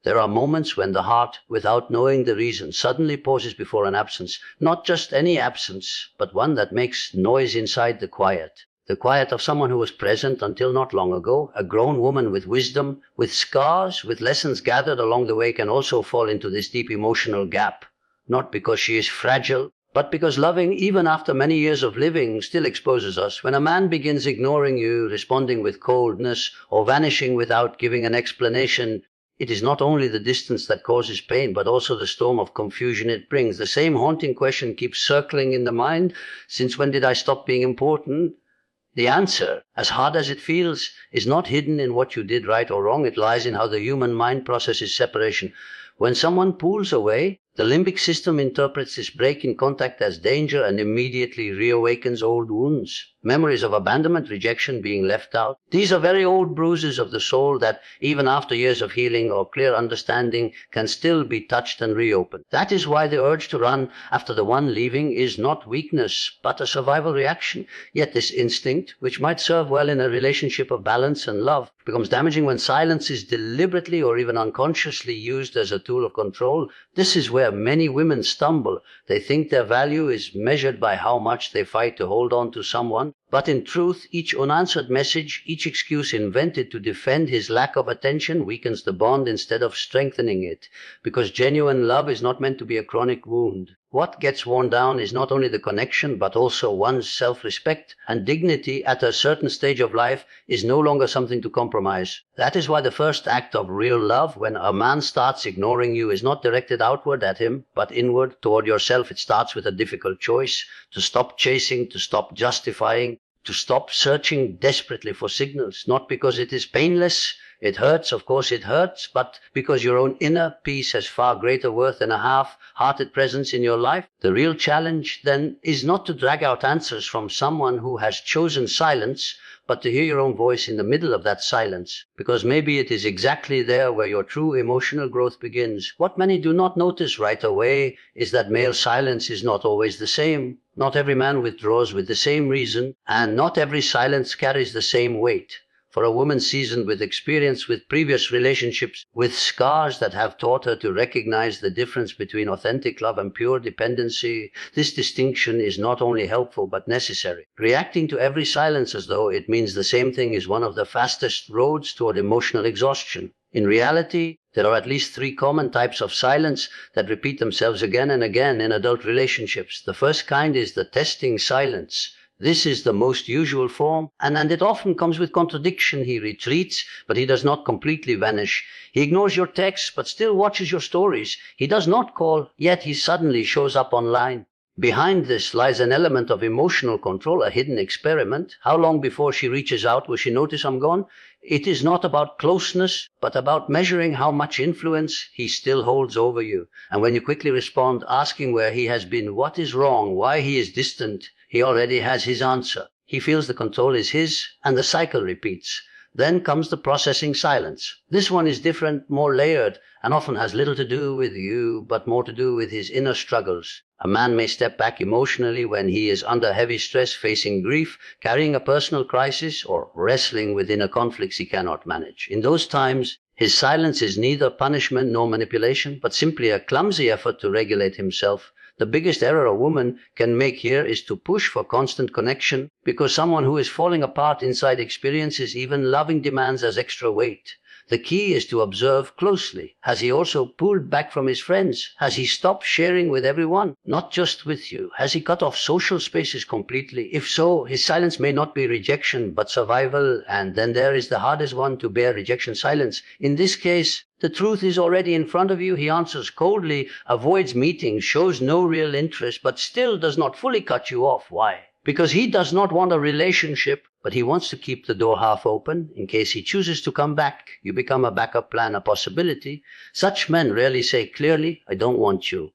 There are moments when the heart, without knowing the reason, suddenly pauses before an absence. Not just any absence, but one that makes noise inside the quiet. The quiet of someone who was present until not long ago. A grown woman with wisdom, with scars, with lessons gathered along the way can also fall into this deep emotional gap. Not because she is fragile, but because loving, even after many years of living, still exposes us. When a man begins ignoring you, responding with coldness, or vanishing without giving an explanation, it is not only the distance that causes pain, but also the storm of confusion it brings. The same haunting question keeps circling in the mind. Since when did I stop being important? The answer, as hard as it feels, is not hidden in what you did right or wrong. It lies in how the human mind processes separation. When someone pulls away, the limbic system interprets this break in contact as danger and immediately reawakens old wounds. Memories of abandonment, rejection, being left out. These are very old bruises of the soul that, even after years of healing or clear understanding, can still be touched and reopened. That is why the urge to run after the one leaving is not weakness, but a survival reaction. Yet this instinct, which might serve well in a relationship of balance and love, becomes damaging when silence is deliberately or even unconsciously used as a tool of control. This is where many women stumble. They think their value is measured by how much they fight to hold on to someone. But in truth, each unanswered message, each excuse invented to defend his lack of attention weakens the bond instead of strengthening it. Because genuine love is not meant to be a chronic wound. What gets worn down is not only the connection, but also one's self-respect and dignity at a certain stage of life is no longer something to compromise. That is why the first act of real love, when a man starts ignoring you, is not directed outward at him, but inward toward yourself. It starts with a difficult choice: to stop chasing, to stop justifying, to stop searching desperately for signals, not because it is painless. It hurts, of course it hurts, but because your own inner peace has far greater worth than a half-hearted presence in your life. The real challenge, then, is not to drag out answers from someone who has chosen silence, but to hear your own voice in the middle of that silence, because maybe it is exactly there where your true emotional growth begins. What many do not notice right away is that male silence is not always the same. Not every man withdraws with the same reason, and not every silence carries the same weight. For a woman seasoned with experience with previous relationships, with scars that have taught her to recognize the difference between authentic love and pure dependency, this distinction is not only helpful but necessary. Reacting to every silence as though it means the same thing is one of the fastest roads toward emotional exhaustion. In reality, there are at least 3 common types of silence that repeat themselves again and again in adult relationships. The first kind is the testing silence. This is the most usual form, and it often comes with contradiction. He retreats, but he does not completely vanish. He ignores your texts, but still watches your stories. He does not call, yet he suddenly shows up online. Behind this lies an element of emotional control, a hidden experiment. How long before she reaches out will she notice I'm gone? It is not about closeness, but about measuring how much influence he still holds over you. And when you quickly respond, asking where he has been, what is wrong, why he is distant, he already has his answer. He feels the control is his, and the cycle repeats. Then comes the processing silence. This one is different, more layered, and often has little to do with you, but more to do with his inner struggles. A man may step back emotionally when he is under heavy stress, facing grief, carrying a personal crisis, or wrestling with inner conflicts he cannot manage. In those times, his silence is neither punishment nor manipulation, but simply a clumsy effort to regulate himself. The biggest error a woman can make here is to push for constant connection, because someone who is falling apart inside experiences even loving demands as extra weight. The key is to observe closely. Has he also pulled back from his friends? Has he stopped sharing with everyone, not just with you? Has he cut off social spaces completely? If so, his silence may not be rejection, but survival, and then there is the hardest one to bear: rejection silence. In this case, the truth is already in front of you. He answers coldly, avoids meetings, shows no real interest, but still does not fully cut you off. Why? Because he does not want a relationship, but he wants to keep the door half open in case he chooses to come back. You become a backup plan, a possibility. Such men rarely say clearly, I don't want you.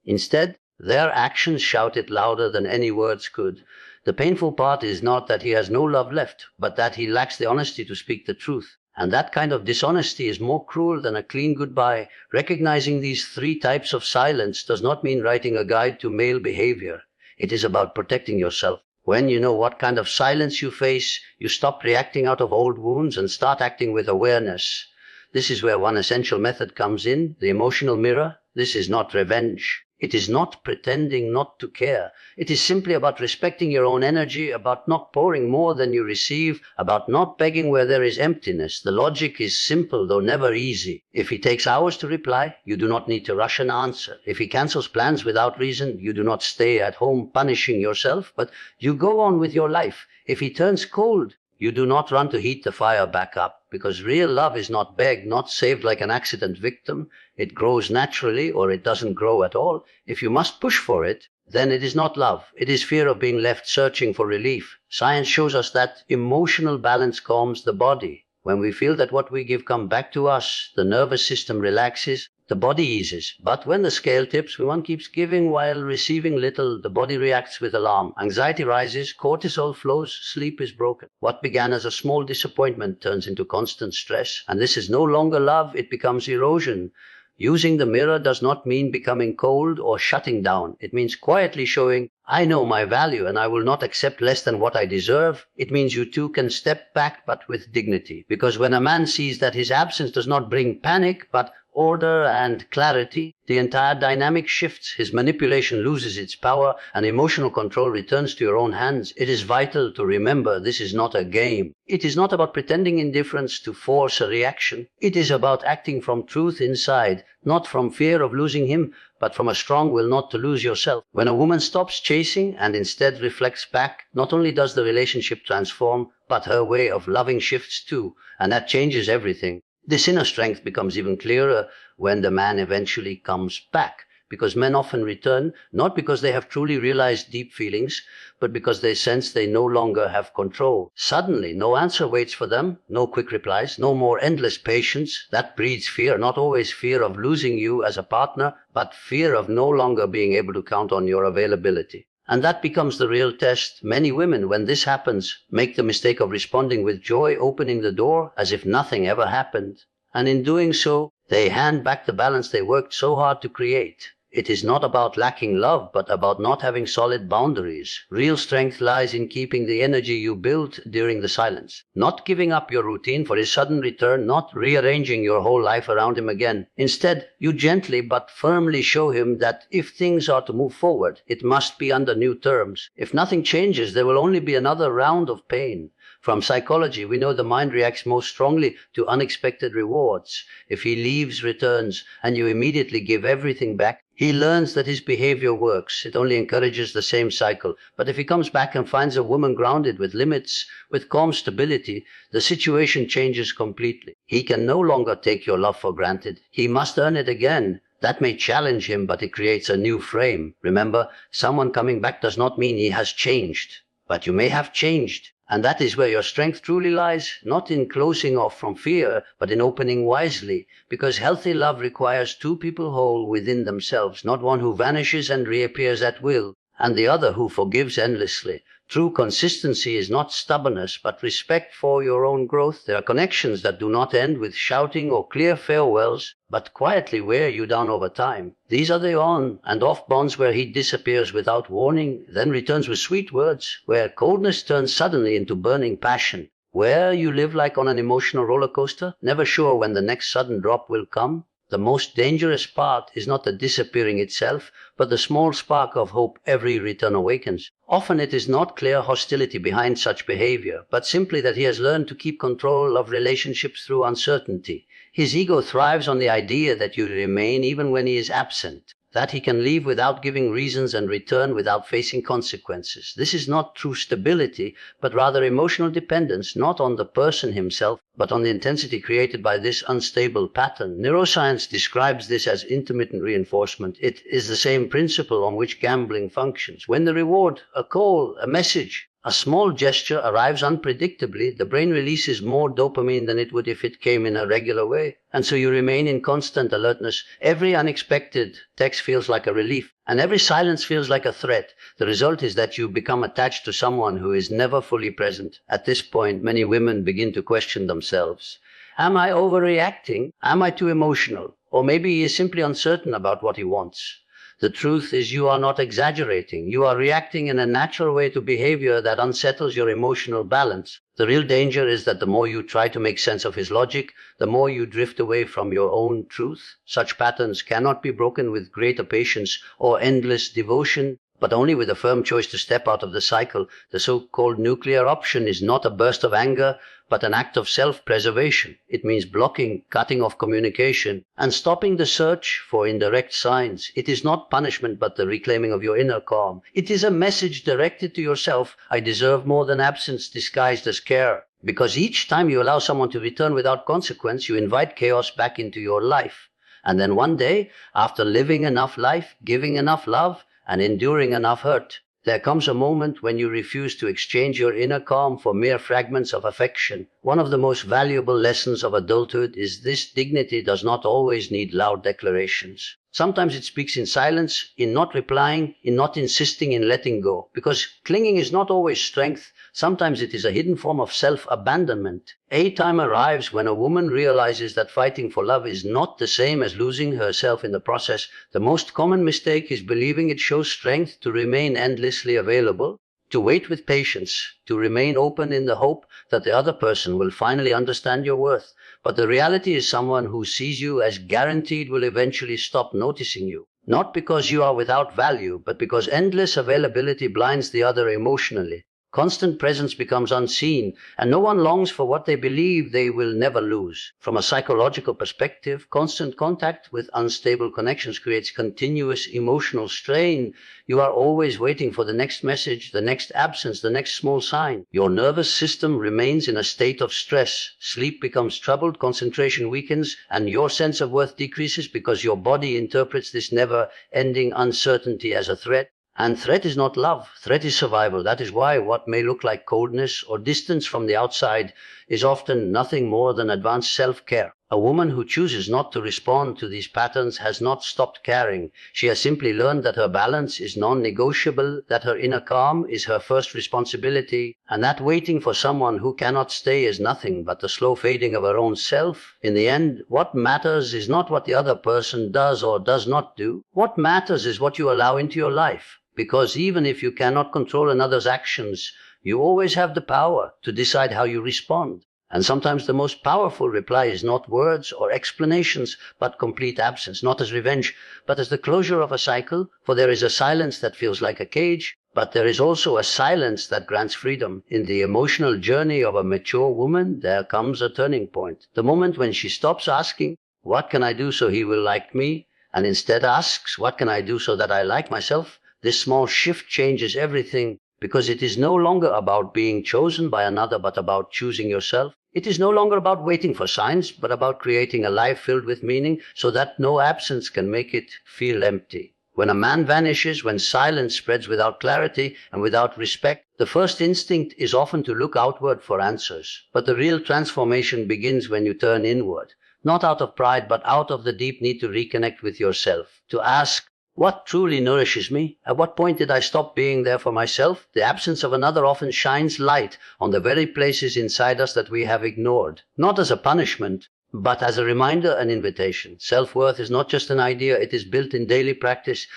Instead, their actions shout it louder than any words could. The painful part is not that he has no love left, but that he lacks the honesty to speak the truth. And that kind of dishonesty is more cruel than a clean goodbye. Recognizing these 3 types of silence does not mean writing a guide to male behavior. It is about protecting yourself. When you know what kind of silence you face, you stop reacting out of old wounds and start acting with awareness. This is where one essential method comes in, the emotional mirror. This is not revenge. It is not pretending not to care. It is simply about respecting your own energy, about not pouring more than you receive, about not begging where there is emptiness. The logic is simple, though never easy. If he takes hours to reply, you do not need to rush an answer. If he cancels plans without reason, you do not stay at home punishing yourself, but you go on with your life. If he turns cold, you do not run to heat the fire back up, because real love is not begged, not saved like an accident victim. It grows naturally, or it doesn't grow at all. If you must push for it, then it is not love. It is fear of being left searching for relief. Science shows us that emotional balance calms the body. When we feel that what we give comes back to us, the nervous system relaxes, the body eases. But when the scale tips, when one keeps giving while receiving little, the body reacts with alarm. Anxiety rises, cortisol flows, sleep is broken. What began as a small disappointment turns into constant stress. And this is no longer love, it becomes erosion. Using the mirror does not mean becoming cold or shutting down. It means quietly showing, I know my value and I will not accept less than what I deserve. It means you too can step back, but with dignity. Because when a man sees that his absence does not bring panic, but order and clarity, the entire dynamic shifts. His manipulation loses its power and emotional control returns to your own hands. It is vital to remember this is not a game. It is not about pretending indifference to force a reaction. It is about acting from truth inside, not from fear of losing him, but from a strong will not to lose yourself. When a woman stops chasing and instead reflects back, not only does the relationship transform, but her way of loving shifts too, and that changes everything. This inner strength becomes even clearer when the man eventually comes back, because men often return, not because they have truly realized deep feelings, but because they sense they no longer have control. Suddenly, no answer waits for them, no quick replies, no more endless patience. That breeds fear, not always fear of losing you as a partner, but fear of no longer being able to count on your availability. And that becomes the real test. Many women, when this happens, make the mistake of responding with joy, opening the door as if nothing ever happened. And in doing so, they hand back the balance they worked so hard to create. It is not about lacking love, but about not having solid boundaries. Real strength lies in keeping the energy you built during the silence. Not giving up your routine for his sudden return, not rearranging your whole life around him again. Instead, you gently but firmly show him that if things are to move forward, it must be under new terms. If nothing changes, there will only be another round of pain. From psychology, we know the mind reacts most strongly to unexpected rewards. If he leaves, returns, and you immediately give everything back, he learns that his behavior works. It only encourages the same cycle. But if he comes back and finds a woman grounded with limits, with calm stability, the situation changes completely. He can no longer take your love for granted. He must earn it again. That may challenge him, but it creates a new frame. Remember, someone coming back does not mean he has changed, but you may have changed. And that is where your strength truly lies, not in closing off from fear, but in opening wisely, because healthy love requires two people whole within themselves, not one who vanishes and reappears at will, and the other who forgives endlessly. True consistency is not stubbornness, but respect for your own growth. There are connections that do not end with shouting or clear farewells, but quietly wear you down over time. These are the on and off bonds where he disappears without warning, then returns with sweet words, where coldness turns suddenly into burning passion, where you live like on an emotional roller coaster, never sure when the next sudden drop will come. The most dangerous part is not the disappearing itself, but the small spark of hope every return awakens. Often it is not clear hostility behind such behavior, but simply that he has learned to keep control of relationships through uncertainty. His ego thrives on the idea that you remain even when he is absent, that he can leave without giving reasons and return without facing consequences. This is not true stability, but rather emotional dependence, not on the person himself, but on the intensity created by this unstable pattern. Neuroscience describes this as intermittent reinforcement. It is the same principle on which gambling functions. When the reward, a call, a message, a small gesture arrives unpredictably, the brain releases more dopamine than it would if it came in a regular way. And so you remain in constant alertness. Every unexpected text feels like a relief, and every silence feels like a threat. The result is that you become attached to someone who is never fully present. At this point, many women begin to question themselves. Am I overreacting? Am I too emotional? Or maybe he is simply uncertain about what he wants. The truth is you are not exaggerating. You are reacting in a natural way to behavior that unsettles your emotional balance. The real danger is that the more you try to make sense of his logic, the more you drift away from your own truth. Such patterns cannot be broken with greater patience or endless devotion, but only with a firm choice to step out of the cycle. The so-called nuclear option is not a burst of anger, but an act of self-preservation. It means blocking, cutting off communication, and stopping the search for indirect signs. It is not punishment, but the reclaiming of your inner calm. It is a message directed to yourself: I deserve more than absence disguised as care. Because each time you allow someone to return without consequence, you invite chaos back into your life. And then one day, after living enough life, giving enough love, and enduring enough hurt, there comes a moment when you refuse to exchange your inner calm for mere fragments of affection. One of the most valuable lessons of adulthood is this: dignity does not always need loud declarations. Sometimes it speaks in silence, in not replying, in not insisting, in letting go. Because clinging is not always strength. Sometimes it is a hidden form of self-abandonment. A time arrives when a woman realizes that fighting for love is not the same as losing herself in the process. The most common mistake is believing it shows strength to remain endlessly available, to wait with patience, to remain open in the hope that the other person will finally understand your worth. But the reality is someone who sees you as guaranteed will eventually stop noticing you. Not because you are without value, but because endless availability blinds the other emotionally. Constant presence becomes unseen, and no one longs for what they believe they will never lose. From a psychological perspective, constant contact with unstable connections creates continuous emotional strain. You are always waiting for the next message, the next absence, the next small sign. Your nervous system remains in a state of stress. Sleep becomes troubled, concentration weakens, and your sense of worth decreases because your body interprets this never-ending uncertainty as a threat. And threat is not love, threat is survival. That is why what may look like coldness or distance from the outside is often nothing more than advanced self-care. A woman who chooses not to respond to these patterns has not stopped caring. She has simply learned that her balance is non-negotiable, that her inner calm is her first responsibility, and that waiting for someone who cannot stay is nothing but the slow fading of her own self. In the end, what matters is not what the other person does or does not do. What matters is what you allow into your life. Because even if you cannot control another's actions, you always have the power to decide how you respond. And sometimes the most powerful reply is not words or explanations, but complete absence, not as revenge, but as the closure of a cycle. For there is a silence that feels like a cage, but there is also a silence that grants freedom. In the emotional journey of a mature woman, there comes a turning point. The moment when she stops asking, "What can I do so he will like me?" and instead asks, "What can I do so that I like myself?" This small shift changes everything, because it is no longer about being chosen by another, but about choosing yourself. It is no longer about waiting for signs, but about creating a life filled with meaning so that no absence can make it feel empty. When a man vanishes, when silence spreads without clarity and without respect, the first instinct is often to look outward for answers. But the real transformation begins when you turn inward, not out of pride, but out of the deep need to reconnect with yourself, to ask, what truly nourishes me? At what point did I stop being there for myself? The absence of another often shines light on the very places inside us that we have ignored, not as a punishment, but as a reminder and invitation. Self-worth is not just an idea, it is built in daily practice.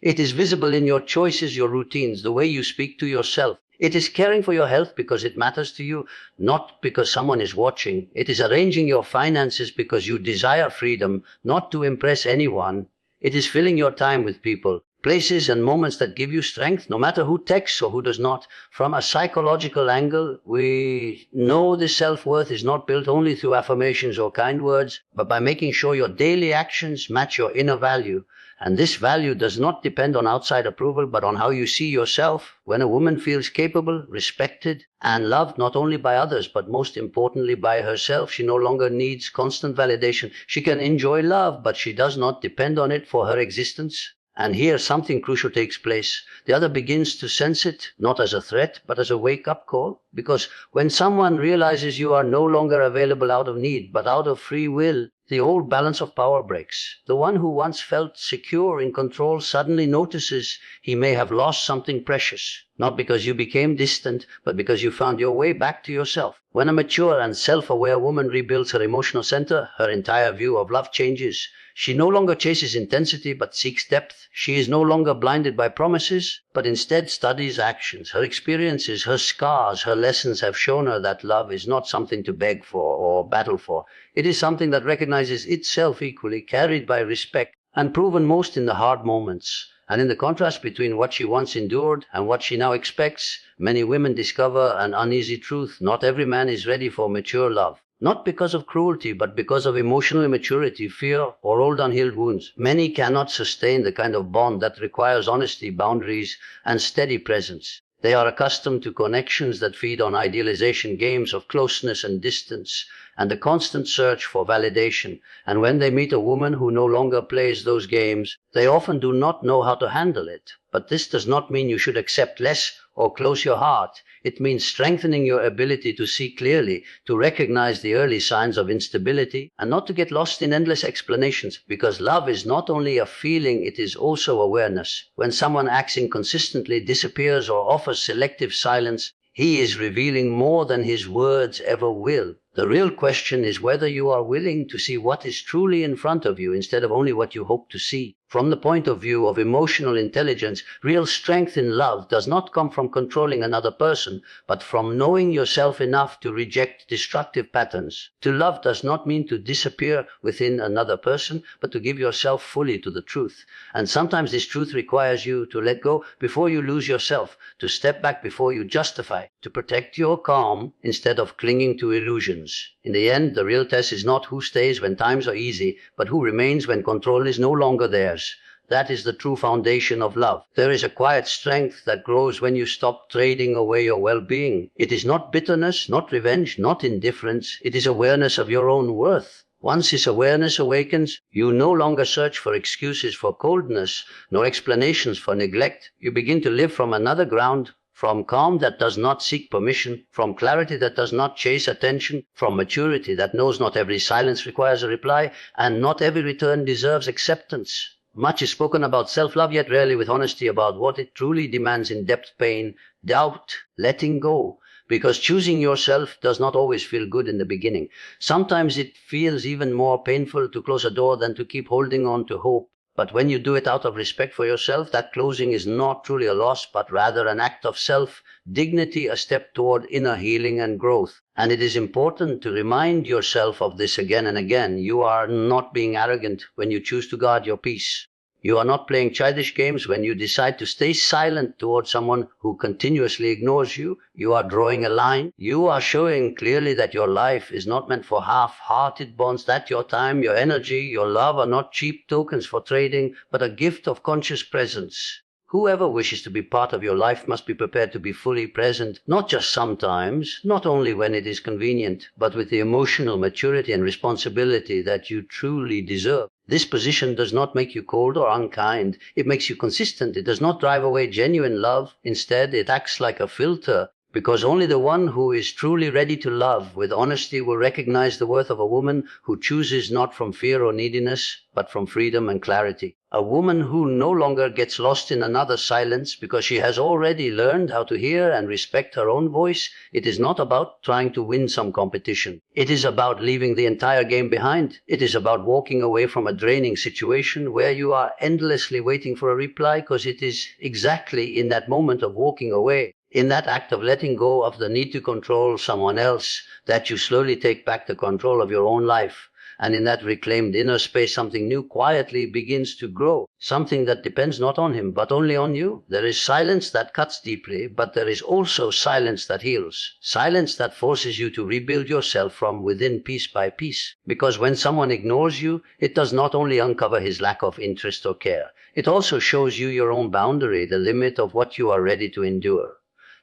It is visible in your choices, your routines, the way you speak to yourself. It is caring for your health because it matters to you, not because someone is watching. It is arranging your finances because you desire freedom, not to impress anyone. It is filling your time with people, places, and moments that give you strength, no matter who texts or who does not. From a psychological angle, we know this self-worth is not built only through affirmations or kind words, but by making sure your daily actions match your inner value. And this value does not depend on outside approval, but on how you see yourself. When a woman feels capable, respected, and loved not only by others, but most importantly by herself, she no longer needs constant validation. She can enjoy love, but she does not depend on it for her existence. And here something crucial takes place. The other begins to sense it, not as a threat, but as a wake-up call. Because when someone realizes you are no longer available out of need, but out of free will, the old balance of power breaks. The one who once felt secure in control suddenly notices he may have lost something precious. Not because you became distant, but because you found your way back to yourself. When a mature and self-aware woman rebuilds her emotional center, her entire view of love changes. She no longer chases intensity, but seeks depth. She is no longer blinded by promises, but instead studies actions. Her experiences, her scars, her lessons have shown her that love is not something to beg for or battle for. It is something that recognizes itself equally, carried by respect, and proven most in the hard moments. And in the contrast between what she once endured and what she now expects, many women discover an uneasy truth. Not every man is ready for mature love. Not because of cruelty, but because of emotional immaturity, fear, or old unhealed wounds. Many cannot sustain the kind of bond that requires honesty, boundaries, and steady presence. They are accustomed to connections that feed on idealization, games of closeness and distance, and a constant search for validation. And when they meet a woman who no longer plays those games, they often do not know how to handle it. But this does not mean you should accept less or close your heart. It means strengthening your ability to see clearly, to recognize the early signs of instability, and not to get lost in endless explanations, because love is not only a feeling, it is also awareness. When someone acts inconsistently, disappears, or offers selective silence, he is revealing more than his words ever will. The real question is whether you are willing to see what is truly in front of you instead of only what you hope to see. From the point of view of emotional intelligence, real strength in love does not come from controlling another person, but from knowing yourself enough to reject destructive patterns. To love does not mean to disappear within another person, but to give yourself fully to the truth. And sometimes this truth requires you to let go before you lose yourself, to step back before you justify, to protect your calm instead of clinging to illusions. In the end, the real test is not who stays when times are easy, but who remains when control is no longer theirs. That is the true foundation of love. There is a quiet strength that grows when you stop trading away your well-being. It is not bitterness, not revenge, not indifference. It is awareness of your own worth. Once this awareness awakens, you no longer search for excuses for coldness, nor explanations for neglect. You begin to live from another ground, from calm that does not seek permission, from clarity that does not chase attention, from maturity that knows not every silence requires a reply, and not every return deserves acceptance. Much is spoken about self-love, yet rarely with honesty about what it truly demands in depth: pain, doubt, letting go. Because choosing yourself does not always feel good in the beginning. Sometimes it feels even more painful to close a door than to keep holding on to hope. But when you do it out of respect for yourself, that closing is not truly a loss, but rather an act of self-dignity, a step toward inner healing and growth. And it is important to remind yourself of this again and again. You are not being arrogant when you choose to guard your peace. You are not playing childish games when you decide to stay silent towards someone who continuously ignores you. You are drawing a line. You are showing clearly that your life is not meant for half-hearted bonds, that your time, your energy, your love are not cheap tokens for trading, but a gift of conscious presence. Whoever wishes to be part of your life must be prepared to be fully present, not just sometimes, not only when it is convenient, but with the emotional maturity and responsibility that you truly deserve. This position does not make you cold or unkind. It makes you consistent. It does not drive away genuine love. Instead, it acts like a filter, because only the one who is truly ready to love with honesty will recognize the worth of a woman who chooses not from fear or neediness, but from freedom and clarity. A woman who no longer gets lost in another's silence because she has already learned how to hear and respect her own voice. It is not about trying to win some competition. It is about leaving the entire game behind. It is about walking away from a draining situation where you are endlessly waiting for a reply, because it is exactly in that moment of walking away, in that act of letting go of the need to control someone else, that you slowly take back the control of your own life. And in that reclaimed inner space, something new quietly begins to grow, something that depends not on him, but only on you. There is silence that cuts deeply, but there is also silence that heals. Silence that forces you to rebuild yourself from within, piece by piece. Because when someone ignores you, it does not only uncover his lack of interest or care. It also shows you your own boundary, the limit of what you are ready to endure.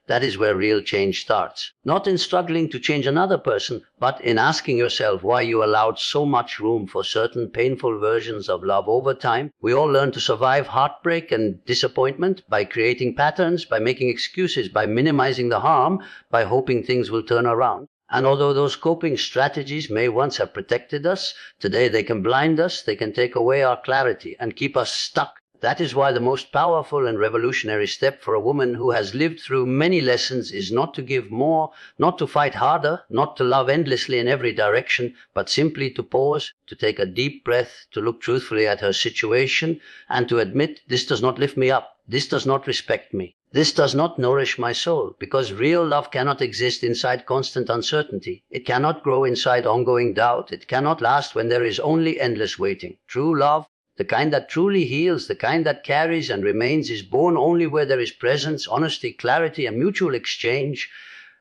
That is where real change starts. Not in struggling to change another person, but in asking yourself why you allowed so much room for certain painful versions of love over time. We all learn to survive heartbreak and disappointment by creating patterns, by making excuses, by minimizing the harm, by hoping things will turn around. And although those coping strategies may once have protected us, today they can blind us, they can take away our clarity and keep us stuck. That is why the most powerful and revolutionary step for a woman who has lived through many lessons is not to give more, not to fight harder, not to love endlessly in every direction, but simply to pause, to take a deep breath, to look truthfully at her situation, and to admit, this does not lift me up, this does not respect me, this does not nourish my soul, because real love cannot exist inside constant uncertainty. It cannot grow inside ongoing doubt. It cannot last when there is only endless waiting. True love, the kind that truly heals, the kind that carries and remains, is born only where there is presence, honesty, clarity, and mutual exchange.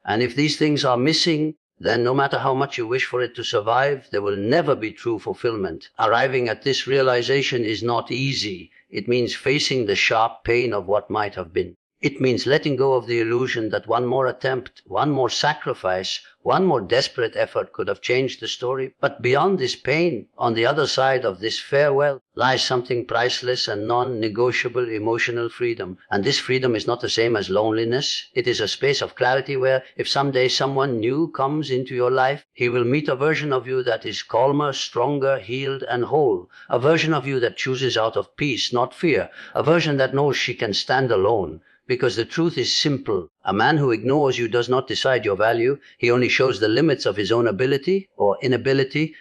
And if these things are missing, then no matter how much you wish for it to survive, there will never be true fulfillment. Arriving at this realization is not easy. It means facing the sharp pain of what might have been. It means letting go of the illusion that one more attempt, one more sacrifice, one more desperate effort could have changed the story. But beyond this pain, on the other side of this farewell, lies something priceless and non-negotiable: emotional freedom. And this freedom is not the same as loneliness. It is a space of clarity where, if someday someone new comes into your life, he will meet a version of you that is calmer, stronger, healed, and whole. A version of you that chooses out of peace, not fear. A version that knows she can stand alone. Because the truth is simple. A man who ignores you does not decide your value. He only shows the limits of his own ability or inability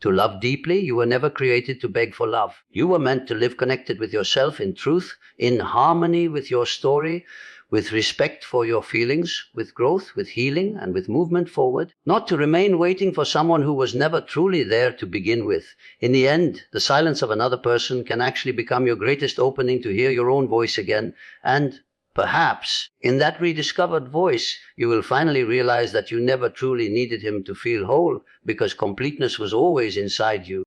to love deeply. You were never created to beg for love. You were meant to live connected with yourself in truth, in harmony with your story, with respect for your feelings, with growth, with healing, and with movement forward. Not to remain waiting for someone who was never truly there to begin with. In the end, the silence of another person can actually become your greatest opening to hear your own voice again. And perhaps, in that rediscovered voice, you will finally realize that you never truly needed him to feel whole, because completeness was always inside you.